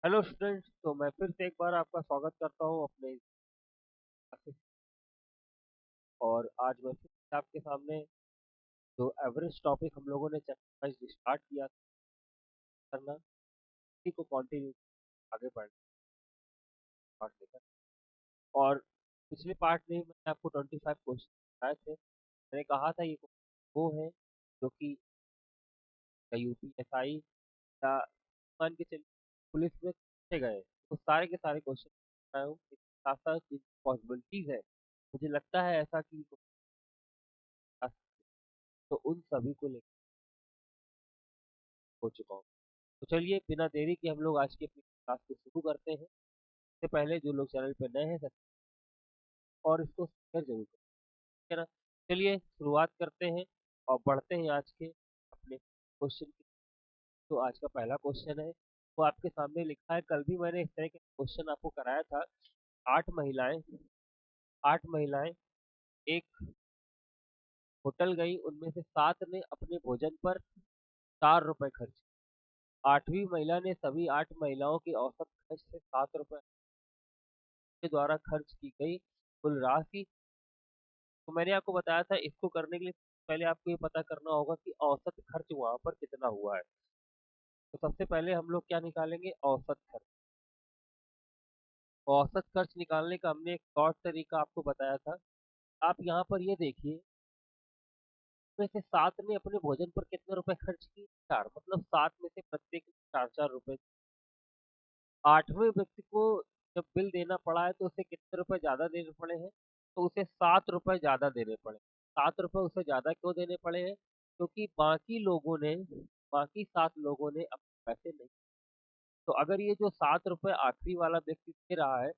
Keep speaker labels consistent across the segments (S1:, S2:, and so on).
S1: Hello students. तो मैं फिर से एक बार आपका स्वागत करता हूँ अपने क्लासेस। और आज मैं फिर से आपके सामने जो एवरेज टॉपिक हम लोगों ने चैप्टर वाइज स्टार्ट किया करना, इसी को कंटिन्यू आगे बढ़ने पार्ट लेकर। और पिछले पार्ट में मैंने आपको 25 क्वेश्चन बताए थे। मैंने कहा था ये वो है जो कि यूपीएसआई या मान के चलिए पुलिस में पूछे गए, तो सारे के सारे क्वेश्चन बताया हूँ। साथ साथ पॉसिबिलिटीज है, मुझे लगता है ऐसा कि तो उन सभी को लेकर हो चुका हूँ। तो चलिए बिना देरी के हम लोग आज की अपनी क्लास को शुरू करते हैं। इससे पहले जो लोग चैनल पर नए हैं और इसको शेयर जरूर करें, ठीक है ना। चलिए शुरुआत करते हैं और बढ़ते हैं आज के अपने क्वेश्चन की। तो आज का पहला क्वेश्चन है, वो आपके सामने लिखा है। कल भी मैंने इस तरह के क्वेश्चन आपको कराया था। आठ महिलाएं आठ महिलाएं एक होटल गई, उनमें से 7 ने अपने भोजन पर 4 रुपए खर्च। आठवीं महिला ने सभी 8 महिलाओं की औसत खर्च से 7 रुपए के द्वारा खर्च की गई कुल राशि। तो मैंने आपको बताया था, इसको करने के लिए पहले आपको ये पता करना होगा कि औसत खर्च वहां पर कितना हुआ है। तो सबसे पहले हम लोग क्या निकालेंगे? औसत खर्च। औसत खर्च निकालने का हमने एक शॉर्ट तरीका आपको बताया था। आप यहाँ पर ये देखिए, में से 7 ने अपने भोजन पर कितने रुपए खर्च किए? 4। मतलब 7 में से प्रत्येक 4-4 रुपए। आठवें व्यक्ति को जब बिल देना पड़ा है तो उसे कितने रुपए ज्यादा देने पड़े हैं? तो उसे 7 रुपए ज्यादा देने पड़े। 7 रुपए उसे ज्यादा क्यों देने पड़े हैं? क्योंकि बाकी 7 लोगों ने अपने पैसे नहीं। तो अगर ये जो 7 रुपए आखिरी वाला व्यक्ति दे रहा है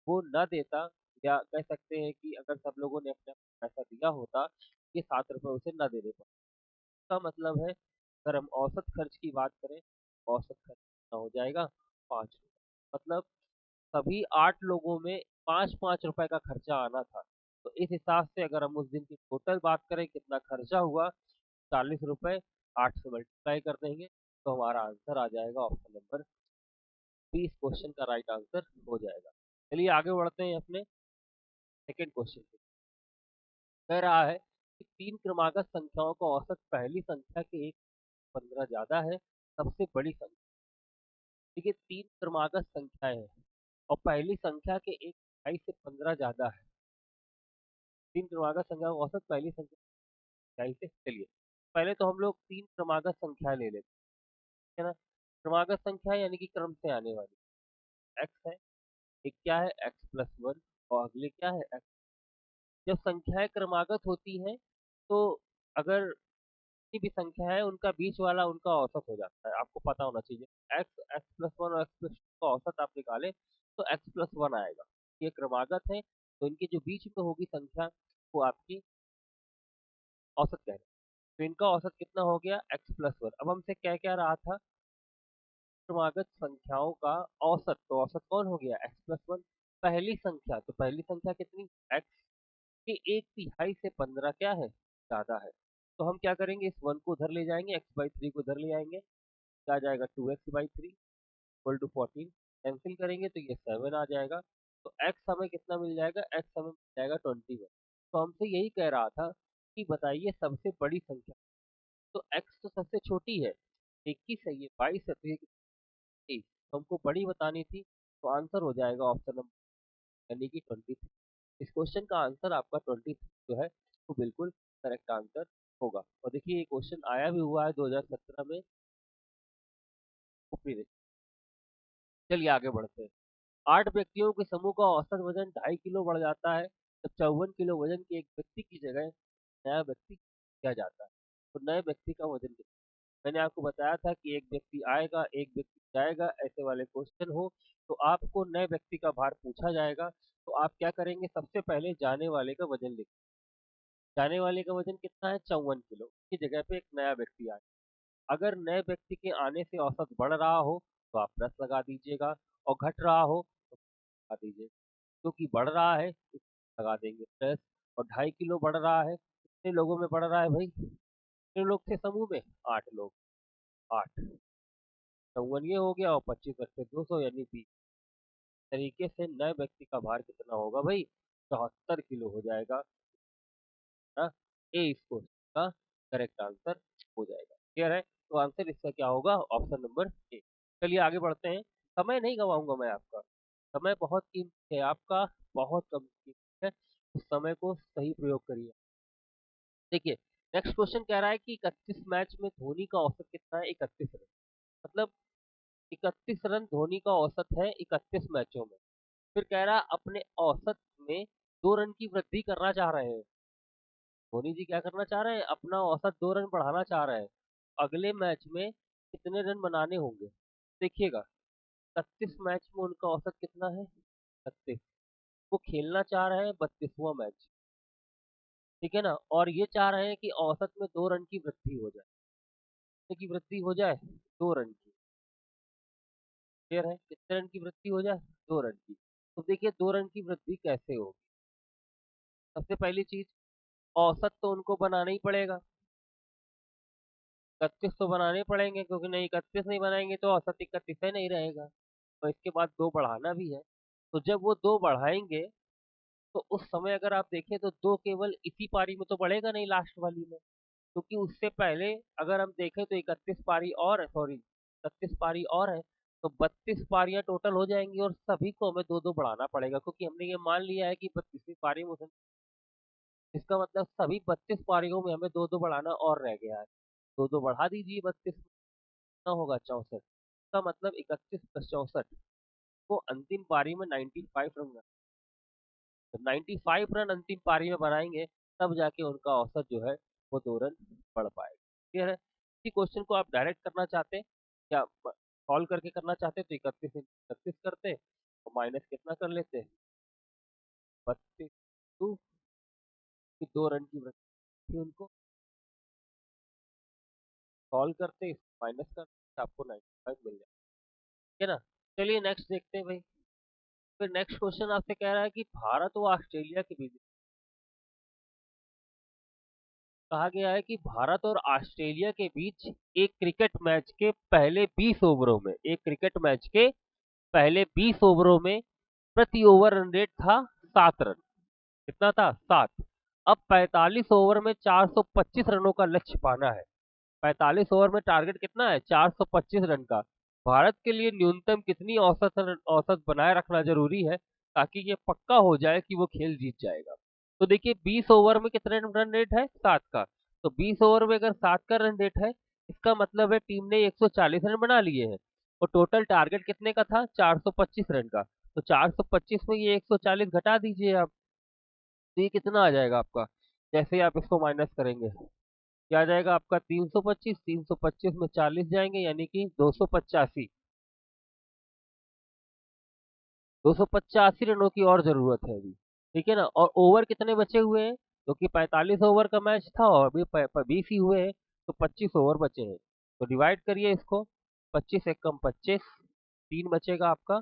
S1: वो न देता, या कह सकते हैं कि अगर सब लोगों ने अपना पैसा दिया होता, ये 7 रुपए उसे न देने पड़ते। इसका मतलब है, अगर हम औसत खर्च की बात करें, औसत खर्च कितना हो जाएगा? 5 रुपए। मतलब सभी 8 लोगों में 5-5 रुपए का खर्चा आना था। तो इस हिसाब से अगर हम उस दिन की टोटल बात करें कितना खर्चा हुआ, 40 रुपए 8 से मल्टीप्लाई कर देंगे तो हमारा आंसर आ जाएगा ऑप्शन नंबर 20। क्वेश्चन का राइट आंसर हो जाएगा। चलिए आगे बढ़ते हैं अपने सेकेंड क्वेश्चन पे। कह रहा है कि 3 क्रमागत संख्याओं का औसत पहली संख्या के 1 15 ज्यादा है सबसे बड़ी संख्या। देखिए 3 क्रमागत संख्याएं हैं और पहली संख्या के 1/2 से 15 ज्यादा है। 3 क्रमागत संख्या का औसत पहली संख्या 1/2 से। चलिए पहले तो हम लोग 3 क्रमागत संख्या ले लेते हैं ना। क्रमागत संख्या यानी कि क्रम से आने वाली। एक्स है, एक क्या है? x+1। और अगले क्या है? x। जब संख्याएं क्रमागत होती हैं तो अगर कितनी भी संख्या है उनका बीच वाला उनका औसत हो जाता है। आपको पता होना चाहिए x+1 और x+2 का औसत आप निकालें तो x+1 आएगा। ये क्रमागत है तो इनके जो बीच में होगी संख्या वो आपकी औसत कह रहे हैं। तो इनका औसत कितना हो गया? x+1। अब हमसे क्या क्या रहा था? क्रमागत संख्याओं का औसत। तो औसत कौन हो गया? x+1। पहली संख्या, तो पहली संख्या कितनी? x के 1/3 से 15 क्या है? ज्यादा है। तो हम क्या करेंगे? इस 1 को उधर ले जाएंगे, x/3 को उधर ले आएंगे, क्या आ जाएगा? 2x/3 equal to 14। कैंसिल करेंगे तो ये 7 आ जाएगा। तो x हमें कितना मिल जाएगा? x हमें मिल जाएगा 21। तो हमसे यही कह रहा था कि बताइए सबसे बड़ी संख्या। तो x तो सबसे छोटी है, 21 है, ये 22 है, तो ये 23। तो हमको बड़ी बतानी थी, तो आंसर हो जाएगा ऑप्शन नंबर यानी कि 23। इस क्वेश्चन का आंसर आपका 23 जो है वो बिल्कुल करेक्ट आंसर होगा। और देखिए ये क्वेश्चन आया भी हुआ है 2017 में ऊपरी। चलिए आगे बढ़ते हैं। 8 व्यक्तियों के समूह का औसत वजन 2.5 किलो बढ़ जाता है जब 54 किलो वजन के एक व्यक्ति की जगह नया व्यक्ति किया जाता है। तो नए व्यक्ति का वजन कितना? मैंने आपको बताया था कि एक व्यक्ति आएगा एक व्यक्ति जाएगा, ऐसे वाले क्वेश्चन हो तो आपको नए व्यक्ति का भार पूछा जाएगा। तो आप क्या करेंगे? सबसे पहले जाने वाले का वजन लिख। जाने वाले का वजन कितना है? 54 किलो की जगह पे एक नया व्यक्ति आए। अगर नए व्यक्ति के आने से औसत बढ़ रहा हो तो आप प्लस लगा दीजिएगा, और घट रहा हो तो लगा दीजिएगा। क्योंकि बढ़ रहा है इसलिए लगा देंगे प्लस। और 2.5 किलो बढ़ रहा है, कितने लोगों में बढ़ रहा है भाई? कितने लोग थे समूह में? 8 लोग। 8। 54 ये हो गया और 25 बच्चे 200 यानी 20 तरीके से नए व्यक्ति का भार कितना होगा भाई? 74 किलो हो जाएगा ना। ए इसको का करेक्ट आंसर हो जाएगा। क्लियर है? तो आंसर इसका क्या होगा? Option number A. चलिए आगे बढ़ते हैं। समय नहीं गवाऊंगा मैं आपका, समय बहुत कीमती है आपका, बहुत कम कीमती है। उस समय को सही प्रयोग करिए। देखिए, नेक्स्ट क्वेश्चन कह रहा है कि 31 मैच में धोनी का औसत कितना है? 31 रन। मतलब 31 रन धोनी का औसत है 31 मैचों में। फिर कह रहा है अपने औसत में 2 रन की वृद्धि करना चाह रहे हैं। धोनी जी क्या करना चाह रहे हैं? अपना औसत 2 रन बढ़ाना चाह रहे हैं। अगले मैच में कितने रन बनाने होंगे? देखिएगा, 31 मैच में उनका औसत कितना है? 31। वो खेलना चाह रहे हैं 32वां मैच, ठीक है ना? और ये चाह रहे हैं कि औसत में 2 रन की वृद्धि हो जाए। कितने की वृद्धि हो जाए? 2 रन की। क्लियर है? कितने रन की वृद्धि हो जाए? 2 रन की। तो देखिए 2 रन की वृद्धि कैसे होगी? सबसे पहली चीज, औसत तो उनको बनाना ही पड़ेगा। 31 तो बनाने पड़ेंगे, क्योंकि नहीं 31 नहीं बनाएंगे तो औसत 31 ही नहीं रहेगा। तो इसके बाद 2 बढ़ाना भी है। तो जब वो 2 बढ़ाएंगे तो उस समय अगर आप देखें तो 2 केवल इसी पारी में तो बढ़ेगा नहीं, लास्ट वाली में। क्योंकि उससे पहले अगर हम देखें तो 31 पारी और सॉरी 31 पारी और है, तो 32 पारियां टोटल हो जाएंगी और सभी को हमें 2-2 बढ़ाना पड़ेगा, क्योंकि हमने ये मान लिया है कि 32वीं पारी में इसका मतलब सभी 32 पारियों में हमें 2-2 बढ़ाना और रह गया है। 2-2 बढ़ा दीजिए, 32 कितना होगा? 64। इसका मतलब 31 प्लस 64 को अंतिम पारी में 95 रन। तो 95 रन अंतिम पारी में बनाएंगे, तब जाके उनका औसत जो है वो 2 रन बढ़ पाएगा। क्लियर है? इसी क्वेश्चन को आप डायरेक्ट करना चाहते हैं या सॉल्व करके करना चाहते हैं तो 31 से 31 करते और माइनस कितना कर लेते? 32 टू 2 रन की वृद्धि थी उनको, सॉल्व करते माइनस करते आपको 95 मिल जाए। ठीक है ना? चलिए नेक्स्ट देखते हैं भाई। फिर नेक्स्ट क्वेश्चन आपसे कह रहा है कि भारत और ऑस्ट्रेलिया के बीच कहा गया है कि भारत और ऑस्ट्रेलिया के बीच एक क्रिकेट मैच के पहले 20 ओवरों में एक क्रिकेट मैच के पहले 20 ओवरों में प्रति ओवर रन रेट था 7 रन। कितना था? 7। अब 45 ओवर में 425 रनों का लक्ष्य पाना है। 45 ओवर में टारगेट कितना है? 425 रन का। भारत के लिए न्यूनतम कितनी औसत बनाए रखना जरूरी है ताकि ये पक्का हो जाए कि वो खेल जीत जाएगा? तो देखिए 20 ओवर में कितने रन रेट है? 7 का। तो 20 ओवर में अगर 7 का रन रेट है, इसका मतलब है टीम ने 140 रन बना लिए हैं और टोटल टारगेट कितने का था? 425 रन का। तो 425 में ये 140 घटा दीजिए आप, तो ये कितना आ जाएगा आपका? जैसे ही आप इसको माइनस करेंगे, क्या आ जाएगा आपका? 325। 325 में 40 जाएंगे यानी कि 285। 285 रनों की और जरूरत है अभी। ठीक है ना? और ओवर कितने बचे हुए हैं? क्योंकि 45 ओवर का मैच था और अभी 20 ही हुए हैं, तो 25 ओवर बचे हैं। तो डिवाइड करिए इसको, 25 एकम 25, 3 बचेगा आपका।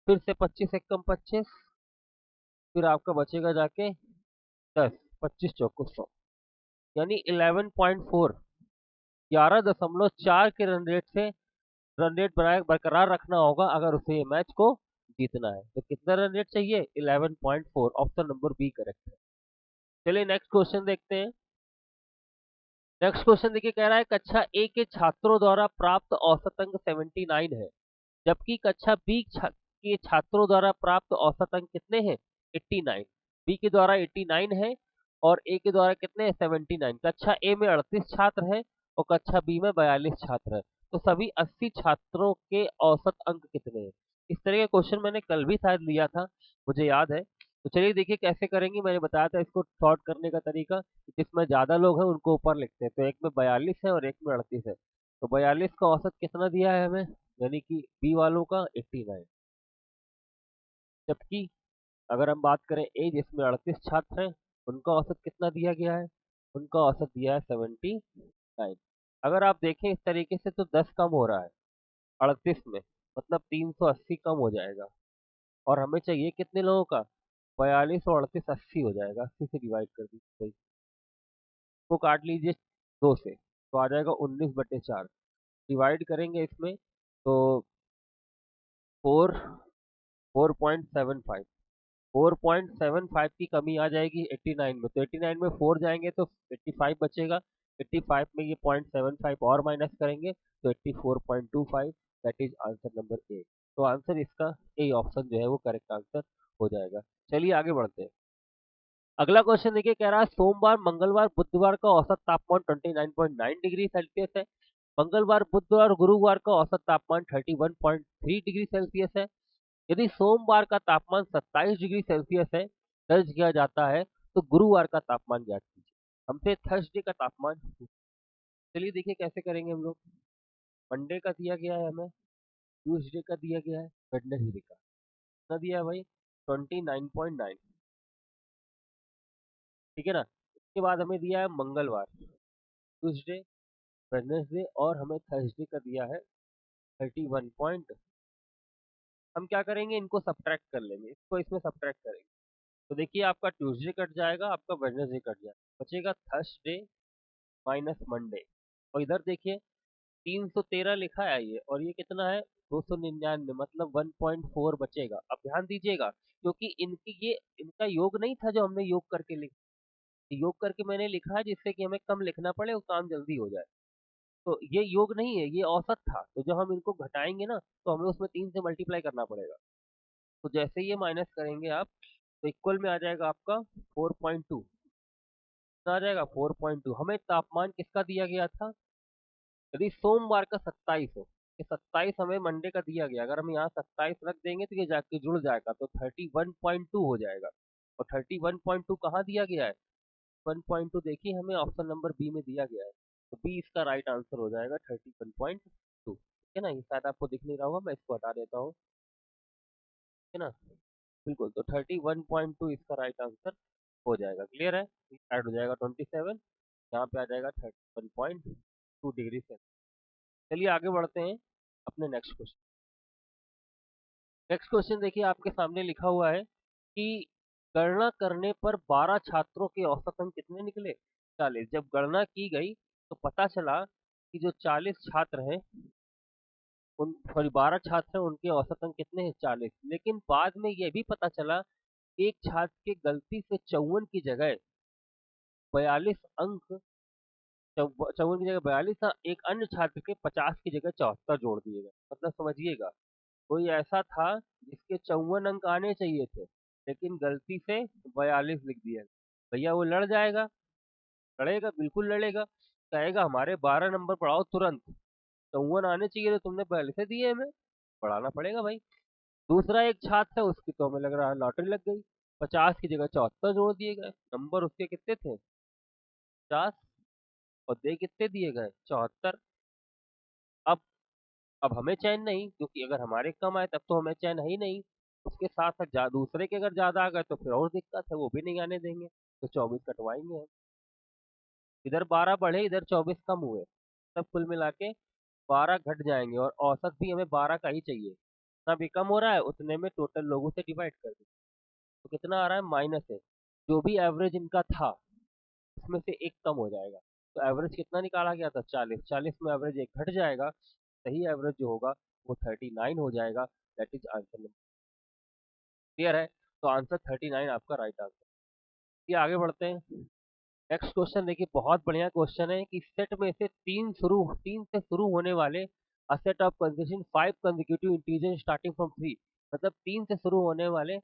S1: फिर से 25 एकम 25, फिर आपका बचेगा जाके 10। 25 चौको 100 यानी 11.4, 11.4 के रन रेट से रन रेट बनाए बरकरार रखना होगा अगर उसे ये मैच को जीतना है। तो कितना रन रेट चाहिए? 11.4। ऑप्शन नंबर बी करेक्ट है। चलिए नेक्स्ट क्वेश्चन देखते हैं। नेक्स्ट क्वेश्चन देखिए, कह रहा है कक्षा ए के छात्रों द्वारा प्राप्त औसत अंक 79 है, जबकि कक्षा बी के छात्रों द्वारा प्राप्त औसत अंक कितने हैं? 89। बी के द्वारा 89 है और ए के द्वारा कितने हैं? 79। कक्षा ए में 38 छात्र हैं और कक्षा बी में 42 छात्र हैं। तो सभी 80 छात्रों के औसत अंक कितने हैं? इस तरह का क्वेश्चन मैंने कल भी शायद लिया था, मुझे याद है। तो चलिए देखिए कैसे करेंगे। मैंने बताया था इसको सॉर्ट करने का तरीका, जिसमें ज्यादा लोग हैं उनको ऊपर लिखते हैं। तो एक में 42 है और एक में 38 है। तो 42 का औसत कितना दिया है हमें? यानी कि बी वालों का 89। जबकि अगर हम बात करें ए जिसमें 38 छात्र हैं, उनका औसत कितना दिया गया है? उनका औसत दिया है 79। अगर आप देखें इस तरीके से तो 10 कम हो रहा है 38 में, मतलब 380 कम हो जाएगा। और हमें चाहिए कितने लोगों का? 42 और 38 80 हो जाएगा। 80 से डिवाइड कर दीजिए, इसको काट लीजिए 2 से, तो आ जाएगा 19/4। डिवाइड करेंगे इसमें तो 4.75 4.75 की कमी आ जाएगी 89 में, तो 89 में 4 जाएंगे तो 85 बचेगा। 85 में ये 0.75 और माइनस करेंगे तो 84.25, that is answer number A. तो आंसर इसका ए ऑप्शन जो है वो करेक्ट आंसर हो जाएगा। चलिए आगे बढ़ते हैं। अगला क्वेश्चन देखिए, कह रहा है सोमवार मंगलवार बुधवार का औसत तापमान 29.9 डिग्री सेल्सियस है। मंगलवार बुधवार और गुरुवार का औसत तापमान 31.3 डिग्री सेल्सियस है। यदि सोमवार का तापमान 27 डिग्री सेल्सियस है दर्ज किया जाता है, तो गुरुवार का तापमान ज्ञात कीजिए। हमसे थर्सडे का तापमान, चलिए देखिए कैसे करेंगे हम लोग। मंडे का दिया गया है हमें, ट्यूसडे का दिया गया है, वेडनेसडे का कितना दिया है भाई, 29.9, ठीक है ना। इसके बाद हमें दिया है मंगलवार, ट्यूसडे, वेडनेसडे और हमें थर्सडे का दिया है 31 पॉइंट। हम क्या करेंगे, इनको सब्ट्रैक्ट कर लेंगे, इसको इसमें सब्ट्रैक्ट करेंगे। तो देखिए आपका ट्यूसडे कट जाएगा, आपका वेडनेसडे कट जाएगा, बचेगा थर्सडे माइनस मंडे। और इधर देखिए 313 लिखा है ये, और ये कितना है 299, मतलब 1.4 बचेगा। अब ध्यान दीजिएगा, क्योंकि इनकी ये इनका योग नहीं था जो हमने योग करके योग करके मैंने लिखा है जिससे कि हमें कम लिखना पड़े और काम जल्दी हो जाए। तो ये योग नहीं है, ये औसत था, तो जब हम इनको घटाएंगे ना तो हमें उसमें 3 से मल्टीप्लाई करना पड़ेगा। तो जैसे ही ये माइनस करेंगे आप, तो इक्वल में आ जाएगा आपका 4.2, आ जाएगा 4.2। हमें तापमान किसका दिया गया था, यदि सोमवार का 27 हो, ये 27 हमें मंडे का दिया गया, अगर हम यहाँ 27 रख देंगे तो ये जाके जुड़ जाएगा तो 31.2 हो जाएगा। और 31.2 कहाँ दिया गया है, 1.2 देखिए हमें ऑप्शन नंबर बी में दिया गया है, तो बी इसका राइट आंसर हो जाएगा 31.2, ठीक है ना। ये शायद आपको दिख नहीं रहा होगा, मैं इसको हटा देता हूँ, ठीक है ना। बिल्कुल, तो 31.2 इसका राइट आंसर हो जाएगा। क्लियर है, ऐड हो जाएगा 27, यहाँ पे आ जाएगा 31.2 डिग्री से। चलिए आगे बढ़ते हैं अपने नेक्स्ट क्वेश्चन। नेक्स्ट क्वेश्चन देखिए आपके सामने लिखा हुआ है कि गणना करने पर 12 छात्रों के औसत अंक कितने निकले, 40। जब गणना की गई तो पता चला कि जो 40 छात्र हैं, उन सॉरी 12 छात्र हैं, उनके औसत अंक कितने हैं, 40। लेकिन बाद में यह भी पता चला एक छात्र के गलती से 54 की जगह 42 अंक, 54 की जगह 42 था, एक अन्य छात्र के 50 की जगह 74 जोड़ दिए गए। मतलब समझिएगा, कोई ऐसा था जिसके 54 अंक आने चाहिए थे, लेकिन गलती से 42 लिख दिया। भैया वो लड़ जाएगा, लड़ेगा, बिल्कुल लड़ेगा, कहेगा हमारे 12 नंबर बढ़ाओ तुरंत, 54 आने चाहिए तो तुमने 42 दिए, हमें बढ़ाना पड़ेगा भाई। दूसरा एक छात्र है, उसकी तो हमें लग रहा है लॉटरी लग गई, 50 की जगह 74 जोड़ दिए गए, नंबर उसके कितने थे, 50, और दे कितने दिए गए, 74। अब अब हमें चैन नहीं, क्योंकि अगर हमारे कम आए तब तो हमें चैन है ही नहीं, उसके साथ साथ दूसरे के अगर ज्यादा आ गए तो फिर और दिक्कत है, वो भी नहीं आने देंगे, तो 24 कटवाएंगे हम। इधर 12 बढ़े, इधर 24 कम हुए, सब कुल मिला के 12 घट जाएंगे, और औसत भी हमें 12 का ही चाहिए। जितना भी कम हो रहा है उतने में टोटल लोगों से डिवाइड कर दो, तो कितना आ रहा है, माइनस है। जो भी एवरेज इनका था उसमें से एक कम हो जाएगा, तो एवरेज कितना निकाला गया था, 40, 40 में एवरेज एक घट जाएगा, सही एवरेज जो होगा वो 39 हो जाएगा, that is answer number. Clear है, तो आंसर 39 आपका राइट आंसर। ये आगे बढ़ते हैं। नेक्स्ट क्वेश्चन देखिए, बहुत बढ़िया क्वेश्चन है कि सेट में से तीन से शुरू होने वाले a set of concession 5 consecutive integer starting from 3, मतलब 3 से शुरू होने वाले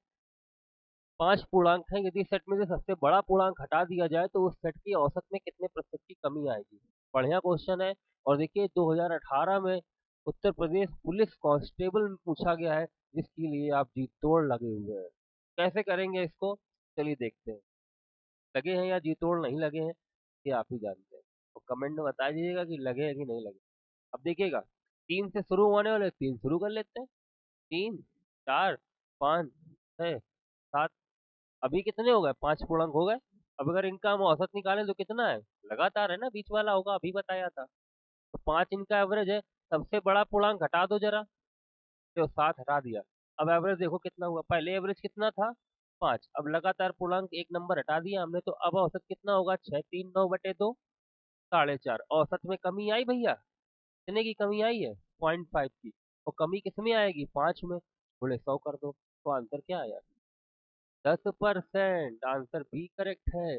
S1: 5 पूर्णांक हैं, यदि सेट में से सबसे बड़ा पूर्णांक हटा दिया जाए तो उस सेट की औसत में कितने प्रतिशत की कमी आएगी। बढ़िया क्वेश्चन है, और देखिए 2018 में उत्तर प्रदेश पुलिस कांस्टेबल में पूछा गया है, जिसके लिए आप जी तोड़ लगे हुए हैं। कैसे करेंगे इसको, चलिए देखते हैं, लगे हैं या जी तोड़ नहीं लगे हैं ये आप ही जानते हैं, तो कमेंट में बता दीजिएगा कि लगे हैं कि नहीं लगे। अब देखिएगा, 3 से शुरू होने वाले 3 शुरू कर लेते हैं, 3, 4, 5, 6, 7, अभी कितने हो गए, 5 पूर्णांक हो गए। अब अगर इनका हम औसत निकालें तो कितना है, लगातार है ना, बीच वाला होगा, अभी बताया था, तो 5 इनका एवरेज है, सबसे बड़ा पूर्णांक हटा दो जरा, तो 7 हटा दिया। अब एवरेज देखो कितना हुआ, पहले एवरेज कितना था, 5, अब लगातार पूर्णांक एक नंबर हटा दिया हमने, तो अब औसत कितना होगा, 639/2, 4.5। औसत में कमी आई भैया, कितने की कमी आई है, 0.5 की। और कमी किसमें आएगी? 5 में। बोले 100 कर दो। तो आंसर क्या आया? 10%। आंसर बी करेक्ट है।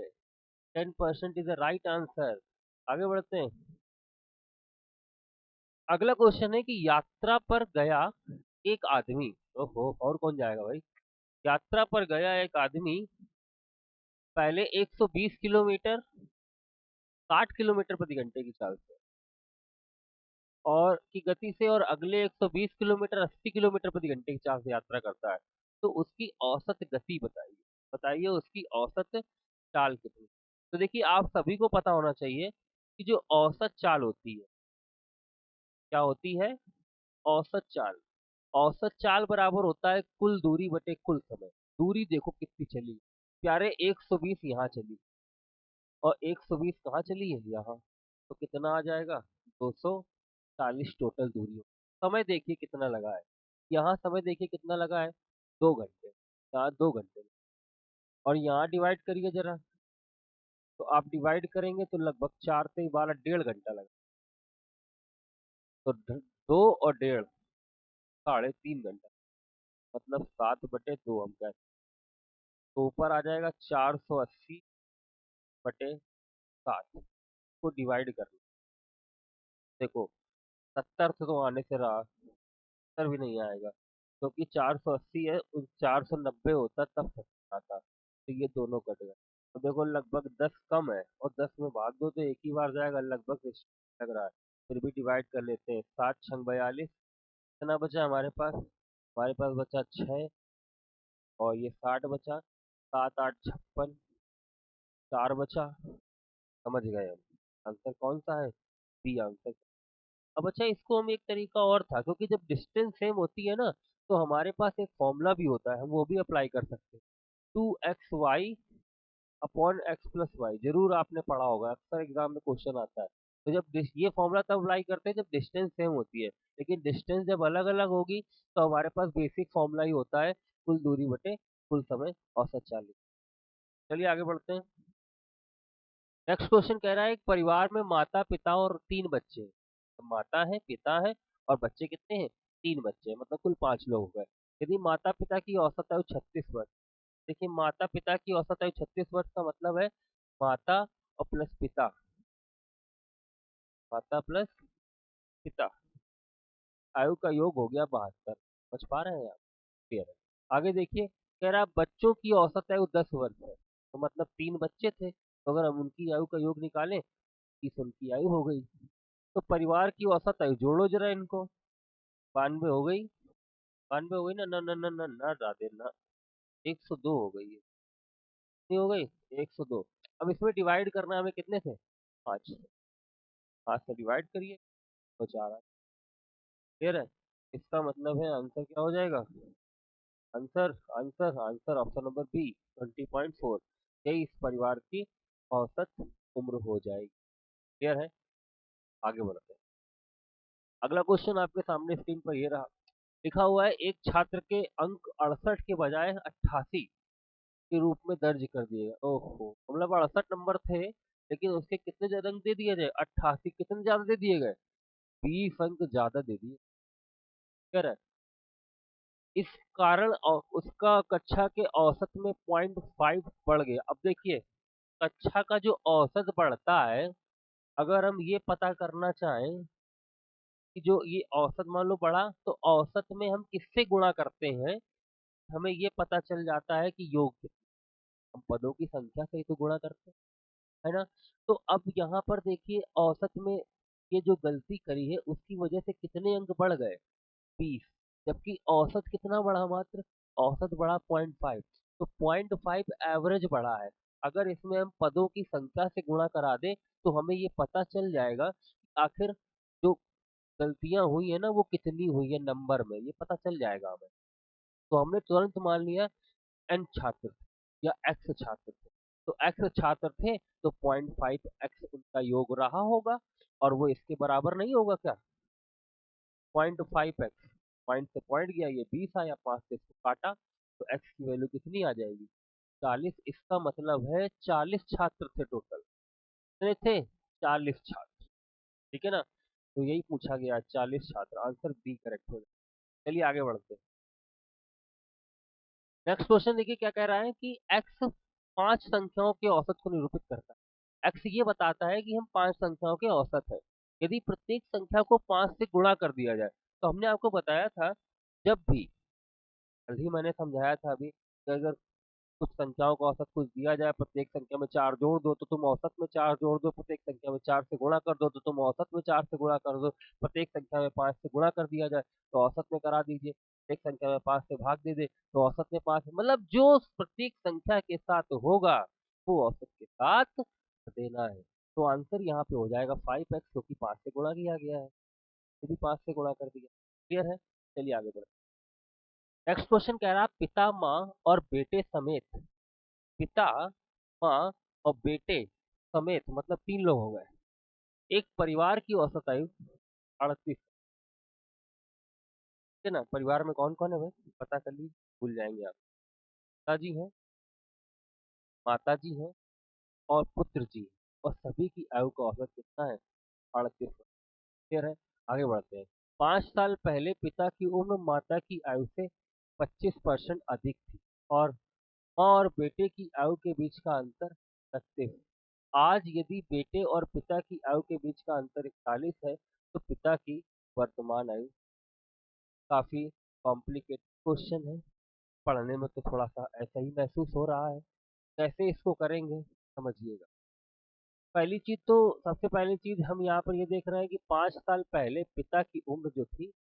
S1: 10% इज द राइट आंसर। आगे बढ़ते हैं। अगला क्वेश्चन है कि यात्रा पर गया एक आदमी। ओहो, और कौन जाएगा भाई? यात्रा पर गया एक आदमी पहले 120 किलोमीटर 60 किलोमीटर प्रति घंटे की चाल से और की गति से और अगले 120 किलोमीटर 80 किलोमीटर प्रति घंटे की चाल से यात्रा करता है, तो उसकी औसत गति बताइए। बताइए उसकी औसत चाल कितनी। तो देखिए, आप सभी को पता होना चाहिए कि जो औसत चाल होती है, क्या होती है? औसत चाल। औसत चाल बराबर होता है कुल दूरी बटे कुल समय। दूरी देखो कितनी चली, प्यारे 120 यहाँ चली और 120 कहाँ चली है? यहाँ। तो कितना आ जाएगा? 240 टोटल दूरी हो। समय देखिए कितना लगा है। यहाँ समय देखिए कितना लगा है? 2 घंटे। यहाँ 2 घंटे। और यहाँ डिवाइड करिए जरा। तो आप डिवाइड करेंगे तो लगभग 4 से 12 1.5 घंटा लगा। तो 2 और 1.5 3.5 घंटा। मतलब 7/2 हम कहते हैं। तो ऊपर आ जाएगा 480/7 को डिवाइड कर लो। देखो 70 से तो आने से रहा, 70 भी नहीं आएगा क्योंकि 480 है, 490 होता तब 70 आता। तो ये दोनों कट गए। तो देखो लगभग 10 कम है और 10 में भाग दो तो एक ही बार जाएगा, लगभग लग रहा है। फिर भी डिवाइड कर लेते हैं। 7×6 = 42। कितना बचा हमारे पास? हमारे पास बचा 6 और ये 60 बचा। 7×8 = 56। 4 बचा। समझ गए हम। आंसर कौन सा है? B answer. अब अच्छा, इसको हम एक तरीका और था, क्योंकि जब डिस्टेंस सेम होती है ना तो हमारे पास एक फॉर्मूला भी होता है, हम वो भी अप्लाई कर सकते हैं। 2xy/x+y, जरूर आपने पढ़ा होगा, अक्सर एग्जाम में क्वेश्चन आता है। तो जब ये फॉर्मूला तब अप्लाई करते हैं जब डिस्टेंस सेम होती है, लेकिन डिस्टेंस जब अलग अलग होगी तो हमारे पास बेसिक फॉर्मूला ही होता है कुल दूरी बटे कुल समय औसत चाल। चलिए आगे बढ़ते हैं। नेक्स्ट क्वेश्चन कह रहा है एक परिवार में माता पिता और 3 बच्चे हैं। तो माता है, पिता है और बच्चे कितने हैं? 3 बच्चे हैं, मतलब कुल 5 लोग हो गए। यदि माता पिता की औसत आयु 36 वर्ष। देखिए, माता पिता की औसत आयु 36 वर्ष का मतलब है माता और प्लस पिता। माता प्लस पिता, आयु का योग हो गया 72। समझ पा रहे हैं आप? क्लियर है। आगे देखिए, कह रहा है बच्चों की औसत आयु 10 वर्ष है। तो मतलब 3 बच्चे थे, तो अगर हम उनकी आयु का योग निकालें, 30 उनकी आयु हो गई। तो परिवार की औसत आयु जोड़ो जरा इनको। 92 हो गई। 92 हो गई ना? ना ना ना ना ना राधे ना। 102 हो गई है। कितनी हो गई? 102। अब इसमें डिवाइड करना है हमें, कितने थे? 5। 5 से डिवाइड करिए तो 4 क्लियर है। इसका मतलब है आंसर क्या हो जाएगा? Answer answer answer option number B, 20.4। यही इस परिवार की औसत उम्र हो जाएगी। क्लियर है। आगे बढ़ते हैं। अगला क्वेश्चन आपके सामने स्क्रीन पर ये रहा। लिखा हुआ है एक छात्र के अंक 68 के बजाय 88 के रूप में दर्ज कर दिए गए। ओहो, मतलब 68 नंबर थे लेकिन उसके कितने ज्यादा अंक दे दिए गए? 88। कितने ज्यादा दे दिए गए? 20 अंक ज्यादा दे दिए। कह रहा है इस कारण उसका कक्षा के औसत में 0.5 बढ़ गया। अब देखिए, कक्षा का जो औसत बढ़ता है, अगर हम ये पता करना चाहें कि जो ये औसत मान लो बढ़ा, तो औसत में हम किससे गुणा करते हैं? हमें ये पता चल जाता है कि योग कितना। हम पदों की संख्या से ही तो गुणा करते हैं, है ना? तो अब यहाँ पर देखिए, औसत में ये जो गलती करी है उसकी वजह से कितने अंक बढ़ गए? 20। जबकि औसत कितना बढ़ा? मात्र औसत बढ़ा 0.5। तो 0.5 एवरेज बढ़ा है। अगर इसमें हम पदों की संख्या से गुणा करा दें तो हमें ये पता चल जाएगा कि आखिर जो गलतियां हुई है ना वो कितनी हुई है नंबर में, ये पता चल जाएगा हमें। तो हमने तुरंत मान लिया एन छात्र थे या एक्स छात्र थे। तो एक्स छात्र थे तो 0.5 उनका योग रहा होगा, और वो इसके बराबर नहीं होगा क्या? 0.5x, पॉइंट से पॉइंट गया, ये 20 आया, 5 से इसको काटा तो x की वैल्यू कितनी आ जाएगी? 40। इसका मतलब है 40 छात्र थे टोटल। कितने थे? 40 छात्र। ठीक है ना? तो यही पूछा गया 40 छात्र, आंसर बी करेक्ट हो जाए। चलिए आगे बढ़ते हैं। नेक्स्ट क्वेश्चन देखिए क्या कह रहा है कि x 5 संख्याओं के औसत को निरूपित करता है। x ये बताता है कि हम 5 संख्याओं के औसत है। यदि प्रत्येक संख्या को 5 से गुणा कर दिया जाए, तो हमने आपको बताया था, जब भी, कल ही मैंने समझाया था अभी, कि अगर कुछ संख्याओं का औसत कुछ दिया जाए, प्रत्येक संख्या में 4 जोड़ दो तो तुम औसत में 4 जोड़ दो, प्रत्येक संख्या में 4 से गुणा कर दो तो तुम औसत में 4 से गुणा कर दो, प्रत्येक संख्या में 5 से गुणा कर दिया जाए तो औसत में करा दीजिए, प्रत्येक संख्या में 5 से भाग दे दे तो औसत में 5, मतलब जो प्रत्येक संख्या के साथ होगा वो औसत के साथ देना है। तो आंसर यहाँ पे हो जाएगा 5x, क्योंकि 5 से गुणा किया गया है, यदि 5 से गुणा कर दिया। क्लियर है? चलिए आगे बढ़ते। नेक्स्ट क्वेश्चन कह रहा है पिता माँ और बेटे समेत, पिता माँ और बेटे समेत मतलब 3 लोग हो गए, एक परिवार की औसत आयु 38 है ना। परिवार में कौन कौन है भाई, पता कर लीजिए, भूल जाएंगे आप। पिताजी हैं, माताजी हैं और पुत्र जी हैं। और सभी की आयु का औसत कितना है? 38। क्लियर है? आगे बढ़ते हैं। 5 साल पहले पिता की उम्र माता की आयु से 25% अधिक थी, और माँ और बेटे की आयु के बीच का अंतर 31। आज यदि बेटे और पिता की आयु के बीच का अंतर 41 है, तो पिता की वर्तमान आयु। काफी कॉम्प्लिकेटेड क्वेश्चन है, पढ़ने में तो थोड़ा सा ऐसा ही महसूस हो रहा है। कैसे इसको करेंगे समझिएगा। पहली चीज तो, सबसे पहली चीज हम यहाँ पर ये देख रहे हैं कि 5 साल पहले पिता की उम्र जो थी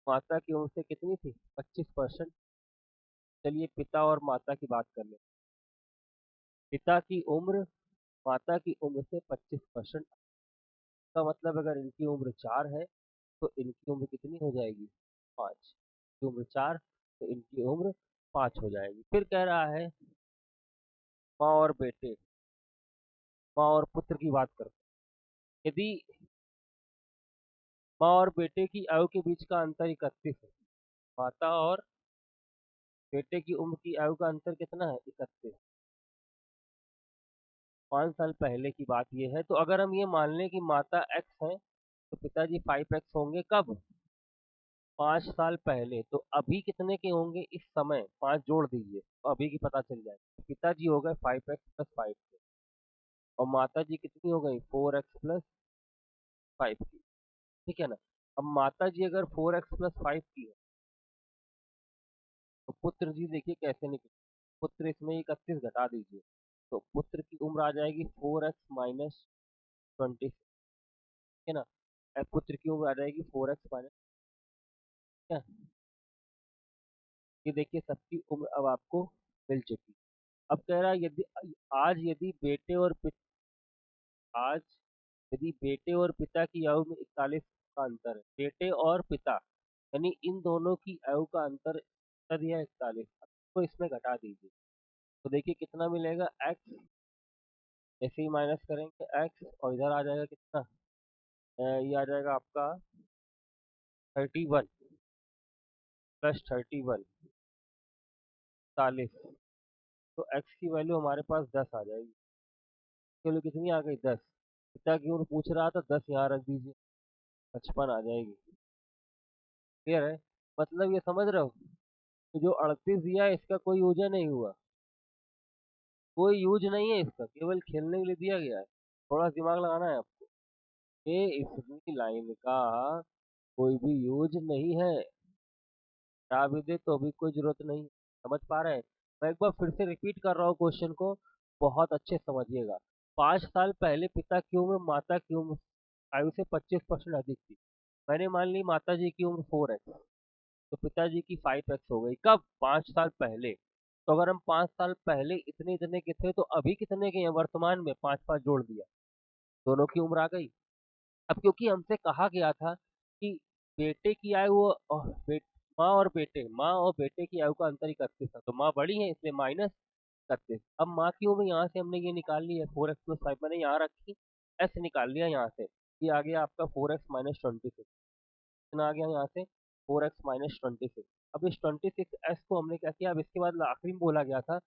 S1: माता की उम्र से कितनी थी? 25%। चलिए पिता और माता की बात कर ले। पिता की उम्र माता की उम्र से 25% का मतलब अगर इनकी उम्र 4 है तो इनकी उम्र कितनी हो जाएगी? 5। इनकी उम्र 4 तो इनकी उम्र 5 हो जाएगी। फिर कह रहा है माँ और बेटे, माँ और पुत्र की बात करते हैं। यदि माँ और बेटे की आयु के बीच का अंतर 31 है, माता और बेटे की उम्र की आयु का अंतर कितना है? 31। 5 साल पहले की बात ये है, तो अगर हम ये मान लें कि माता x है तो पिताजी 5x होंगे। कब? 5 साल पहले। तो अभी कितने के होंगे? इस समय 5 जोड़ दीजिए तो अभी की पता चल जाएगी। पिताजी हो गए 5x+5 के, और माता जी कितनी हो गई? 4x+5 की। ठीक है ना। अब माता जी अगर 4x+5 की है, तो पुत्र जी देखिए कैसे निकले। पुत्र इसमें 31 घटा दीजिए तो पुत्र की उम्र आ जाएगी 4x-20। ठीक है ना। पुत्र की उम्र आ जाएगी 4x-, ठीक है। ये देखिए सबकी उम्र अब आपको मिल चुकी। अब कह रहा है यदि आज यदि बेटे और आज यदि बेटे और पिता की आयु में 41 का अंतर है, बेटे और पिता यानी इन दोनों की आयु का अंतर कर दिया 41, तो इसमें घटा दीजिए तो देखिए कितना मिलेगा? x, ऐसे ही माइनस करेंगे x, और इधर आ जाएगा कितना? ये आ जाएगा आपका 31 + 31, 40। तो x की वैल्यू हमारे पास 10 आ जाएगी। चलो कितनी आ गई? 10। पिता की उम्र पूछ रहा था, 10 यहाँ रख दीजिए, 55 आ जाएगी। क्लियर है? मतलब ये समझ रहे हो, तो जो 38 दिया है इसका कोई यूज नहीं हुआ, कोई यूज नहीं है इसका, केवल खेलने के लिए दिया गया है। थोड़ा दिमाग लगाना है आपको। ये इसकी लाइन का कोई भी यूज नहीं है, हटा भी दे तो भी कोई जरूरत नहीं। समझ पा रहे हैं? मैं एक बार फिर से रिपीट कर रहा हूँ क्वेश्चन को, बहुत अच्छे से समझिएगा। 5 साल पहले पिता की उम्र माता की उम्र आयु से 25% अधिक थी। मैंने मान ली माता जी की उम्र 4x, तो पिताजी की 5x हो गई। कब? 5 साल पहले। तो अगर हम 5 साल पहले इतने इतने के थे तो अभी कितने के हैं वर्तमान में? 5-5 जोड़ दिया, दोनों की उम्र आ गई। अब क्योंकि हमसे कहा गया था कि बेटे की आयु और माँ और बेटे की आयु का अंतर 31 है, तो माँ बड़ी है इसलिए -31। अब माँ की उम्र यहाँ से हमने ये निकाल ली है 4x+5, मैंने यहाँ रखी, s निकाल लिया यहाँ से, ये आ गया आपका 4x-26। कितना आ गया यहाँ से? 4x-26। अब इस 26s को हमने क्या किया? अब इसके बाद आखिरी में बोला गया था